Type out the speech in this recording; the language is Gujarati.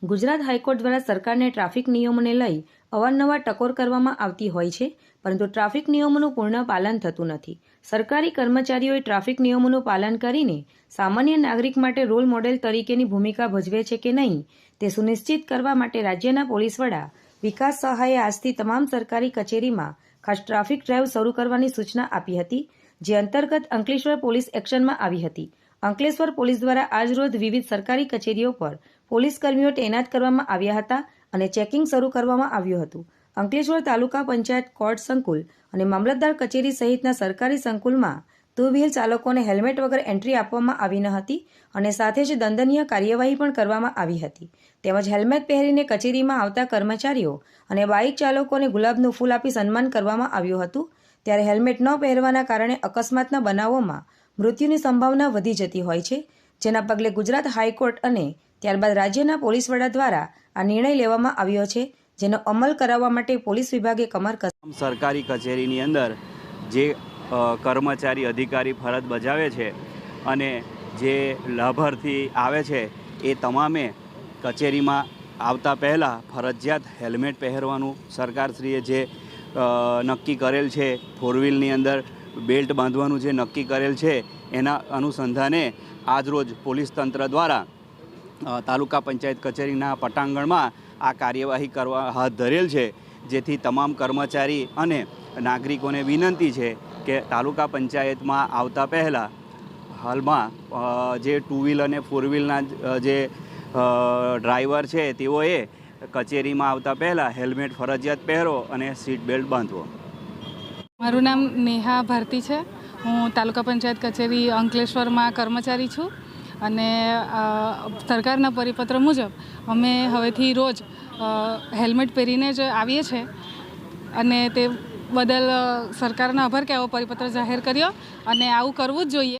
ગુજરાત હાઈકોર્ટ દ્વારા સરકારને ટ્રાફિક નિયમોને લઈ અવારનવાર ટકોર કરવામાં આવતી હોય છે, પરંતુ ટ્રાફિક નિયમોનું પૂર્ણ પાલન થતું નથી. સરકારી કર્મચારીઓએ ટ્રાફિક નિયમોનું પાલન કરીને સામાન્ય નાગરિક માટે રોલ મોડેલ તરીકેની ભૂમિકા ભજવે છે કે નહીં તે સુનિશ્ચિત કરવા માટે રાજ્યના પોલીસ વડા વિકાસ સહાયે આજથી તમામ સરકારી કચેરીમાં ખાસ ટ્રાફિક ડ્રાઈવ શરૂ કરવાની સૂચના આપી હતી, જે અંતર્ગત અંકલેશ્વર પોલીસ એક્શનમાં આવી હતી. અંકલેશ્વર પોલીસ દ્વારા આજરોજ વિવિધ સરકારી કચેરીઓ પર પોલીસ કર્મીઓ તૈનાત કરવામાં આવ્યા હતા અને ચેકિંગ શરૂ કરવામાં આવ્યું હતું. અંકલેશ્વર તાલુકા પંચાયત કોર્ટ સંકુલ અને મામલતદાર કચેરી સહિતના સરકારી સંકુલમાં ટુ વ્હીલ ચાલકોને હેલ્મેટ વગર એન્ટ્રી આપવામાં આવી ન હતી અને સાથે જ દંડનીય કાર્યવાહી પણ કરવામાં આવી હતી. તેમજ હેલ્મેટ પહેરીને કચેરીમાં આવતા કર્મચારીઓ અને બાઇક ચાલકોને ગુલાબનું ફૂલ આપી સન્માન કરવામાં આવ્યું હતું. ત્યારે હેલ્મેટ ન પહેરવાના કારણે અકસ્માતના બનાવોમાં મૃત્યુની સંભાવના વધી જતી હોય છે, જેના પગલે ગુજરાત હાઈકોર્ટ અને ત્યારબાદ રાજ્યના પોલીસ વડા દ્વારા આ નિર્ણય લેવામાં આવ્યો છે, જેનો અમલ કરાવવા માટે પોલીસ વિભાગે કમર કસી. સરકારી કચેરીની અંદર જે કર્મચારી અધિકારી ફરજ બજાવે છે અને જે લાભાર્થી આવે છે એ તમામે કચેરીમાં આવતા પહેલાં ફરજિયાત હેલ્મેટ પહેરવાનું સરકારશ્રીએ જે નક્કી કરેલ છે, ફોર વ્હીલની અંદર બેલ્ટ બાંધવાનું જે નક્કી કરેલ છે એના અનુસંધાને આજરોજ પોલીસ તંત્ર દ્વારા તાલુકા પંચાયત કચેરીના પટાંગણમાં આ કાર્યવાહી હાથ ધરેલ છે, જેથી તમામ કર્મચારી અને નાગરિકોને વિનંતી છે કે તાલુકા પંચાયતમાં આવતા પહેલાં હાલમાં જે ટુ વ્હીલ અને ફોર વ્હીલના જે ડ્રાઈવર છે તેઓએ કચેરીમાં આવતા પહેલાં હેલ્મેટ ફરજિયાત પહેરો અને સીટ બેલ્ટ બાંધવો. મારું નામ નેહા ભારતી છે. હું તાલુકા પંચાયત કચેરી અંકલેશ્વરમાં કર્મચારી છું અને સરકારના પરિપત્ર મુજબ અમે હવેથી રોજ હેલ્મેટ પહેરીને જ આવીએ છીએ અને તે બદલ સરકારનો આભાર કે આવો પરિપત્ર જાહેર કર્યો અને આવું કરવું જ જોઈએ.